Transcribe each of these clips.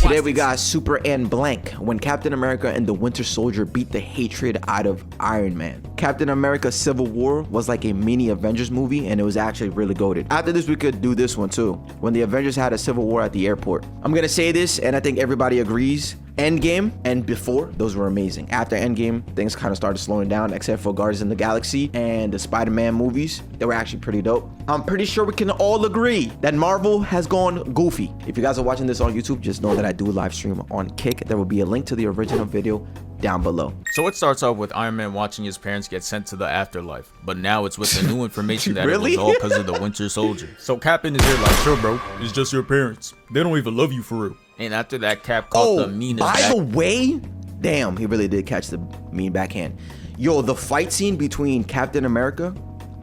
Today we got Super and Blank, when Captain America and the Winter Soldier beat the hatred out of Iron Man. Captain America Civil War was like a mini Avengers movie, and it was actually really goated. After this, we could do this one too, when the Avengers had a civil war at the airport. I'm gonna say this, and I think everybody agrees. Endgame and before, those were amazing. After Endgame, things kind of started slowing down, except for Guardians of the Galaxy and the Spider-Man movies. They were actually pretty dope. I'm pretty sure we can all agree that Marvel has gone goofy. If you guys are watching this on YouTube, just know that I do live stream on Kick. There will be a link to the original video down below. So it starts off with Iron Man watching his parents get sent to the afterlife, but now it's with the new information that Really? it was all because of the Winter Soldier. So Captain is here like, sure bro, it's just your parents. They don't even love you for real. And after that, Cap caught the meanest by the way, damn, he really did catch the mean backhand. Yo, the fight scene between Captain America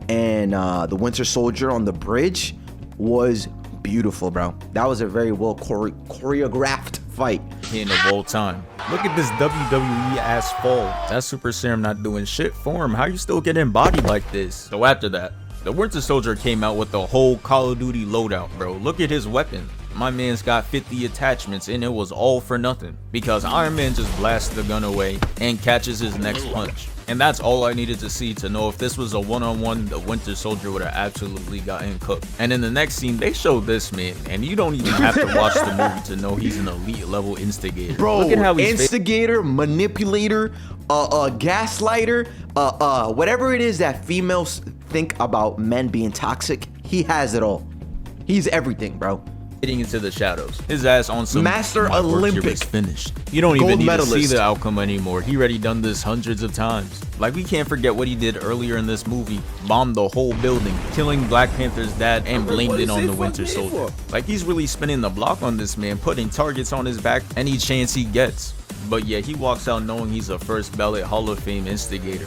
and the Winter Soldier on the bridge was beautiful, bro. That was a very well choreographed fight. In of all time. Look at this WWE ass fall. That super serum not doing shit for him. How you still getting body like this? So after that, the Winter Soldier came out with the whole Call of Duty loadout, bro. Look at his weapon. My man's got 50 attachments and it was all for nothing because Iron Man just blasts the gun away and catches his next punch. And that's all I needed to see to know if this was a one-on-one, the Winter Soldier would have absolutely gotten cooked. And in the next scene, they showed this man, and you don't even have to watch the movie to know he's an elite level instigator. Bro, look at how he's instigator, manipulator, gaslighter, whatever it is that females think about men being toxic, he has it all. He's everything, bro. Hitting into the shadows. His ass on some Master Olympic is finished. You don't even gold need medalist. to see the outcome anymore. He already done this hundreds of times. Like, we can't forget what he did earlier in this movie. Bombed the whole building, killing Black Panther's dad and blamed it on the Winter Soldier. Like, he's really spinning the block on this man, putting targets on his back any chance he gets. But yeah, he walks out knowing he's a first ballot Hall of Fame instigator.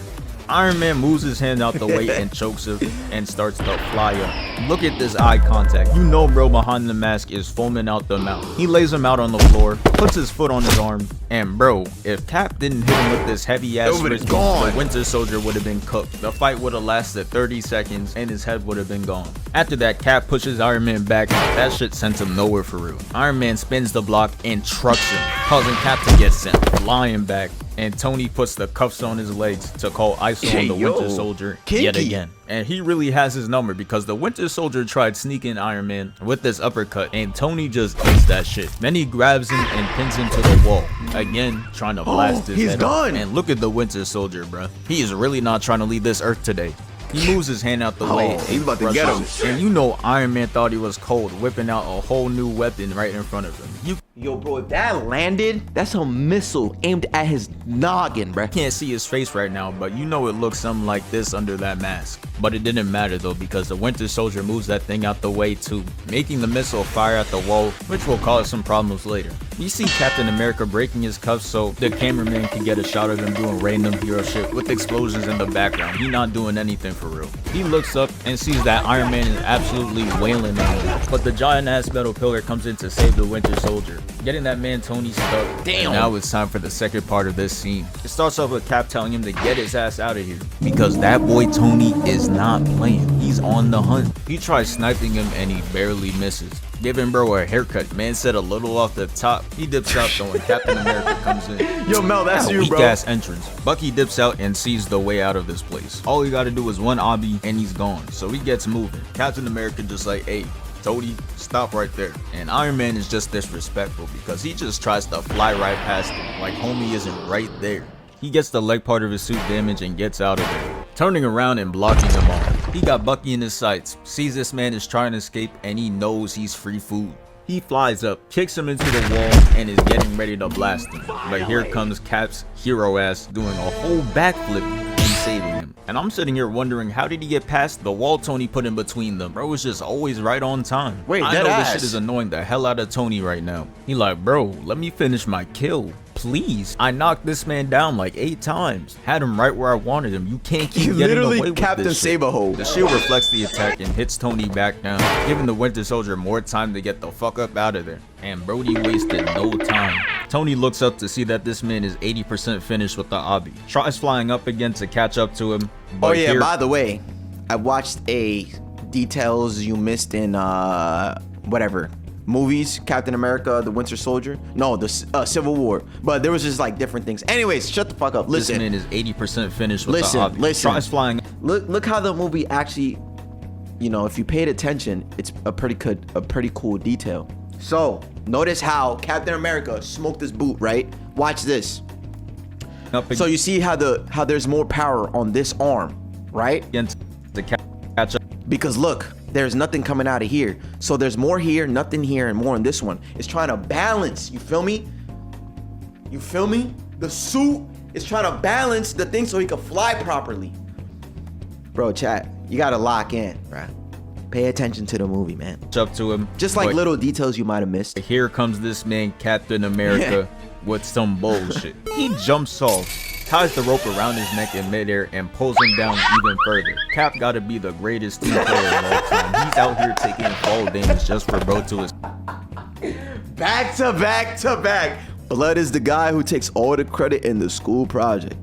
Iron Man moves his hand out the way and chokes him and starts to fly up. Look at this eye contact. You know bro behind the mask is foaming out the mouth. He lays him out on the floor, puts his foot on his arm, and bro, if Cap didn't hit him with this heavy ass wrist, the Winter Soldier would have been cooked. The fight would have lasted 30 seconds and his head would have been gone. After that, Cap pushes Iron Man back. That shit sent him nowhere for real. Iron Man spins the block and trucks him, causing Cap to get sent flying back. And Tony puts the cuffs on his legs to call ISO on the Winter Soldier yet again. And he really has his number because the Winter Soldier tried sneaking Iron Man with this uppercut and Tony just eats that shit. Then he grabs him and pins him to the wall. Again, trying to blast his head off. And look at the Winter Soldier, bro. He is really not trying to leave this earth today. He moves his hand out the way. He's about to get him. And you know Iron Man thought he was cold, whipping out a whole new weapon right in front of him. Yo, bro, if that landed, that's a missile aimed at his noggin, bro. Can't see his face right now, but you know it looks something like this under that mask. But it didn't matter though, because the Winter Soldier moves that thing out the way too, making the missile fire at the wall, which will cause some problems later. You see Captain America breaking his cuffs so the cameraman can get a shot of him doing random hero shit with explosions in the background. He not doing anything for real. He looks up and sees that Iron Man is absolutely wailing on him, but the giant ass metal pillar comes in to save the Winter Soldier, getting that man Tony stuck. Damn. And now it's time for the second part of this scene. It starts off with Cap telling him to get his ass out of here because that boy Tony is not playing. He's on the hunt. He tries sniping him and he barely misses, giving bro a haircut. Man said a little off the top. He dips out though and Captain America comes in. Yo Mel, that's you, bro. Weak ass entrance. Bucky dips out and sees the way out of this place. All he gotta do is one obby and he's gone. So he gets moving. Captain America just like, hey Tony, stop right there. And Iron Man is just disrespectful because he just tries to fly right past him like homie isn't right there. He gets the leg part of his suit damaged and gets out of there, turning around and blocking him off. He got Bucky in his sights, sees this man is trying to escape, and he knows he's free food. He flies up, kicks him into the wall, and is getting ready to blast him. But here comes Cap's hero ass doing a whole backflip and saving him. And I'm sitting here wondering, how did he get past the wall Tony put in between them? Bro was just always right on time. Wait, I know this shit is annoying the hell out of Tony right now. He like, bro, let me finish my kill. Please. I knocked this man down like 8 times. Had him right where I wanted him. You can't keep getting away with Captain this shit. Saberhole. The shield reflects the attack and hits Tony back down, giving the Winter Soldier more time to get the fuck up out of there. And Brody wasted no time. Tony looks up to see that this man is 80% finished with the obby. Tries flying up again to catch up to him. But oh yeah, by the way, I watched a details you missed in whatever movies, Captain America, the Winter Soldier. No, the Civil War. But there was just like different things. Anyways, shut the fuck up. Listen. This man is 80% finished with Listen, the object. listen. Tries flying. Look how the movie actually, you know, if you paid attention, it's a pretty cool detail. So notice how Captain America smoked his boot, right? Watch this. So you see how there's more power on this arm, right? Against the catch up. Because look, there's nothing coming out of here. So there's more here, nothing here, and more on this one. It's trying to balance. You feel me? You feel me? The suit is trying to balance the thing so he can fly properly. Bro, chat, you gotta lock in, right? Pay attention to the movie, man. Up to him. Just like little details you might have missed. Here comes this man, Captain America, with some bullshit. He jumps off, ties the rope around his neck in midair, and pulls him down even further. Cap gotta be the greatest team player of all time. He's out here taking fall damage just for bro to his. Back to back to back. Blood is the guy who takes all the credit in the school project.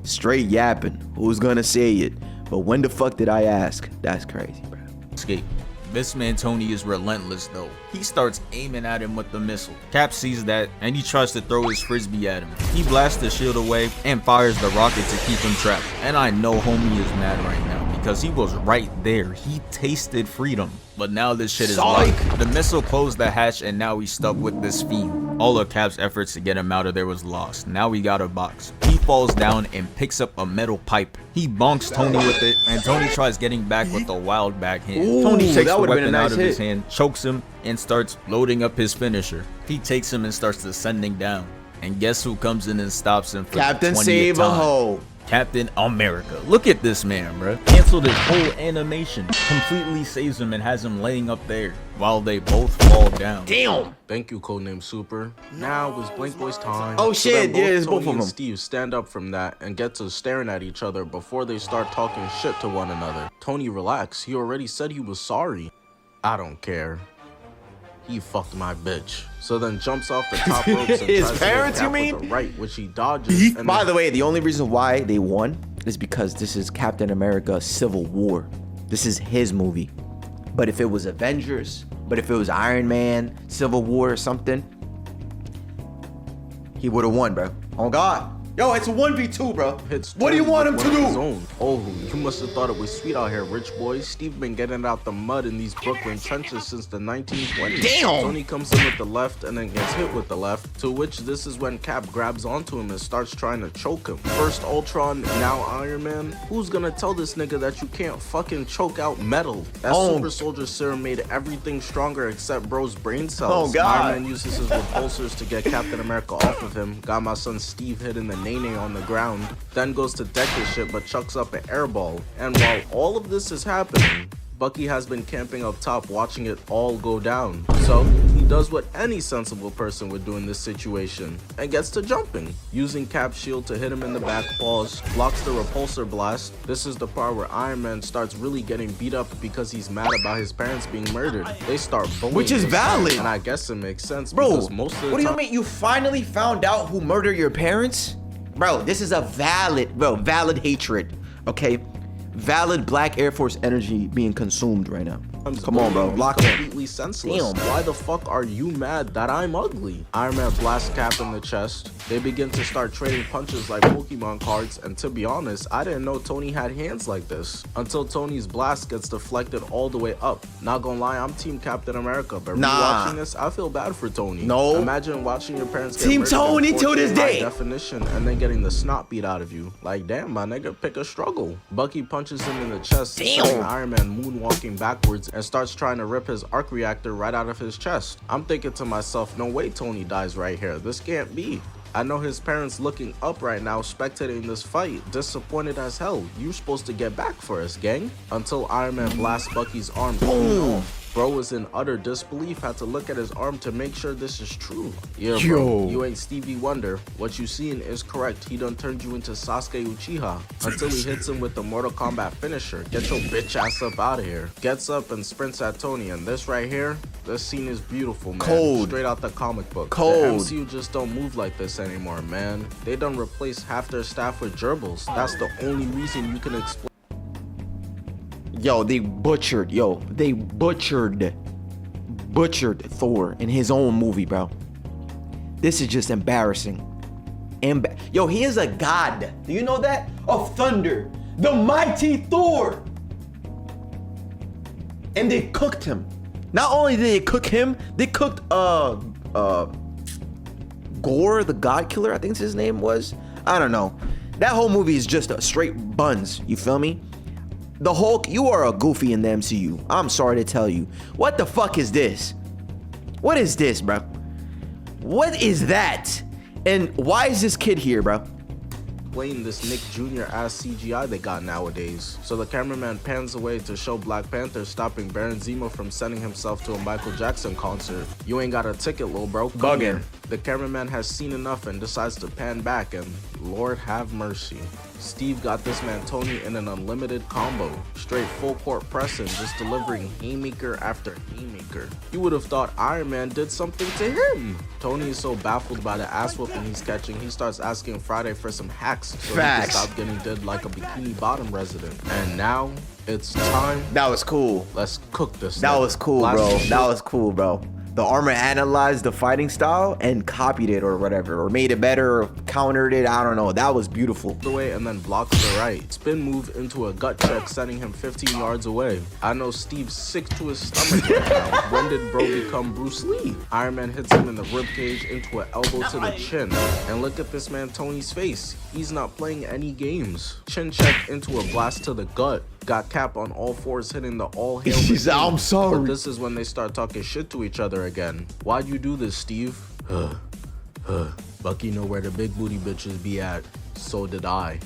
Straight yapping. Who's gonna say it? But when the fuck did I ask? That's crazy, bro. Escape. This man Tony is relentless though. He starts aiming at him with the missile. Cap sees that and he tries to throw his frisbee at him. He blasts the shield away and fires the rocket to keep him trapped. And I know homie is mad right now because he was right there. He tasted freedom. But now this shit is locked. The missile closed the hatch and now he's stuck with this fiend. All of Cap's efforts to get him out of there was lost. Now we got a box. He falls down and picks up a metal pipe. He bonks Tony with it and Tony tries getting back with a wild backhand. Ooh, Tony takes the been a weapon nice out of hit. his hand, chokes him, and starts loading up his finisher. He takes him and starts descending down. And guess who comes in and stops him for Captain the 20th Save a time? Ho. Captain America. Look at this man, bro. Canceled his whole animation. Completely saves him and has him laying up there while they both fall down. Damn. Thank you, Codename Super. Now it's BlankBoy's time. Oh shit, then yeah, it's Tony both of and them. Steve stand up from that and get to staring at each other before they start talking shit to one another. Tony, relax. He already said he was sorry. I don't care. He fucked my bitch. So then jumps off the top ropes and His tries parents, to you get Cap mean? with the right, which he dodges. And By the way, the only reason why they won is because this is Captain America Civil War. This is his movie. But if it was Avengers, but if it was Iron Man, Civil War or something, he would have won, bro. Oh God. Yo, it's a 1v2, bro. hits What do you Tony want him with to one of his do? own. Oh, you must have thought it was sweet out here, rich boys. Steve been getting out the mud in these Brooklyn trenches since the 1920s. Damn. Tony comes in with the left and then gets hit with the left, to which this is when Cap grabs onto him and starts trying to choke him. First Ultron, now Iron Man. Who's gonna tell this nigga that you can't fucking choke out metal? That super soldier serum made everything stronger except bro's brain cells. Oh, God. Iron Man uses his repulsors to get Captain America off of him. Got my son Steve hitting the nene on the ground. Then goes to deck his shit but chucks up an airball. And while all of this is happening, Bucky has been camping up top watching it all go down. So he does what any sensible person would do in this situation and gets to jumping. Using Cap's shield to hit him in the back paws, blocks the repulsor blast. This is the part where Iron Man starts really getting beat up because he's mad about his parents being murdered. They start bullying Which is his valid. son, and I guess it makes sense Bro, because most of the what do you time mean? You finally found out who murdered your parents? Bro, this is a valid hatred, okay? Valid Black Air Force energy being consumed right now. Come on, bro. Lock in. Completely senseless. Damn. Why the fuck are you mad that I'm ugly? Iron Man blasts Cap in the chest. They begin to start trading punches like Pokemon cards, and to be honest, I didn't know Tony had hands like this until Tony's blast gets deflected all the way up. Not gonna lie, I'm Team Captain America, but rewatching this, I feel bad for Tony. No. Imagine watching your parents get Team murdered Tony in to this 4K day. high definition and then getting the snot beat out of you. Like, damn, my nigga, pick a struggle. Bucky punches him in the chest, sending Iron Man moonwalking backwards and starts trying to rip his arc reactor right out of his chest. I'm thinking to myself, no way Tony dies right here. This can't be. I know his parents looking up right now, spectating this fight, disappointed as hell. You're supposed to get back for us, gang. Until Iron Man blasts Bucky's arm clean off. Bro was in utter disbelief, had to look at his arm to make sure this is true. Yeah, bro, you ain't Stevie Wonder. What you seeing is correct. He done turned you into Sasuke Uchiha until he hits him with the Mortal Kombat finisher. Get your bitch ass up out of here. Gets up and sprints at Tony, and this right here, this scene is beautiful, man. Cold. Straight out the comic book. Cold. The MCU just don't move like this anymore, man. They done replaced half their staff with gerbils. That's the only reason you can explain. Yo, they butchered butchered Thor in his own movie, bro. This is just embarrassing. Yo, he is a god. Do you know that? Of thunder. The mighty Thor. And they cooked him. Not only did they cook him, they cooked Gore, the God Killer, I think his name was. I don't know. That whole movie is just a straight buns. You feel me? The Hulk, you are a goofy in the MCU. I'm sorry to tell you. What the fuck is this? What is this, bro? What is that? And why is this kid here, bro? Playing this Nick Jr. ass CGI they got nowadays. So the cameraman pans away to show Black Panther stopping Baron Zemo from sending himself to a Michael Jackson concert. You ain't got a ticket, lil bro. Come here. The cameraman has seen enough and decides to pan back, and Lord have mercy. Steve got this man Tony in an unlimited combo. Straight full court pressing, just delivering haymaker after haymaker. You would have thought Iron Man did something to him. Tony is so baffled by the ass whooping he's catching, he starts asking Friday for some hacks so he can stop getting did like a Bikini Bottom resident. And now, it's time. That was cool. Let's cook this. That was cool, bro. That was cool, bro. The armor analyzed the fighting style and copied it or whatever, or made it better, or countered it. I don't know. That was beautiful. The way and then blocks the right. Spin move into a gut check, sending him 15 yards away. I know Steve's sick to his stomach right now. When did bro become Bruce Lee? Iron Man hits him in the ribcage into an elbow to the chin. And look at this man Tony's face. He's not playing any games. Chin check into a blast to the gut. Got Cap on all fours hitting the all hail. I'm sorry. But this is when they start talking shit to each other again. Why'd you do this, Steve? Bucky know where the big booty bitches be at. So did I.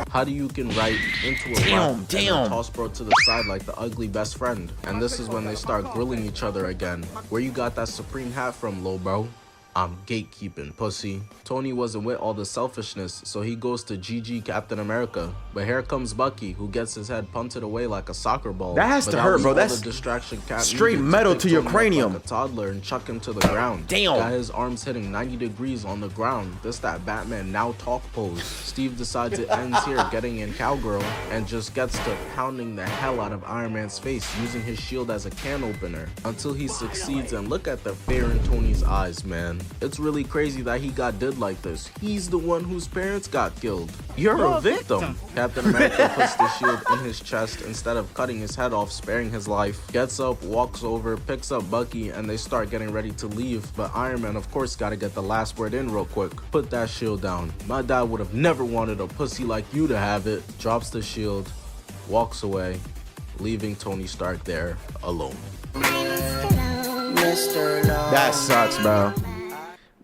How do you can right into a left and then toss bro to the side like the ugly best friend? And this is when they start grilling each other again. Where you got that Supreme hat from, lil bro? I'm gatekeeping, pussy. Tony wasn't with all the selfishness, so he goes to GG Captain America. But here comes Bucky, who gets his head punted away like a soccer ball. That has to hurt, bro. That's distraction Cap straight metal to your cranium. Like a toddler and chuck him to the ground. Damn. Got his arms hitting 90 degrees on the ground. This that Batman now talk pose. Steve decides it ends here, getting in cowgirl, and just gets to pounding the hell out of Iron Man's face, using his shield as a can opener. Until he succeeds, and look at the fear in Tony's eyes, man. It's really crazy that he got did like this. He's the one whose parents got killed. You're a victim. Captain America puts the shield in his chest instead of cutting his head off, sparing his life. Gets up, walks over, picks up Bucky, and they start getting ready to leave. But Iron Man, of course, gotta get the last word in real quick. Put that shield down. My dad would have never wanted a pussy like you to have it. Drops the shield, walks away, leaving Tony Stark there alone. That sucks, bro.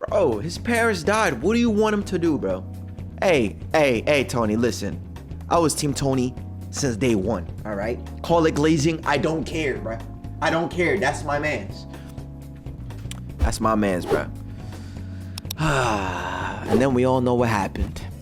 Bro, his parents died. What do you want him to do, bro? Hey, Tony, listen. I was Team Tony since day one, all right? Call it glazing. I don't care, bro. I don't care. That's my man's. That's my man's, bro. And then we all know what happened.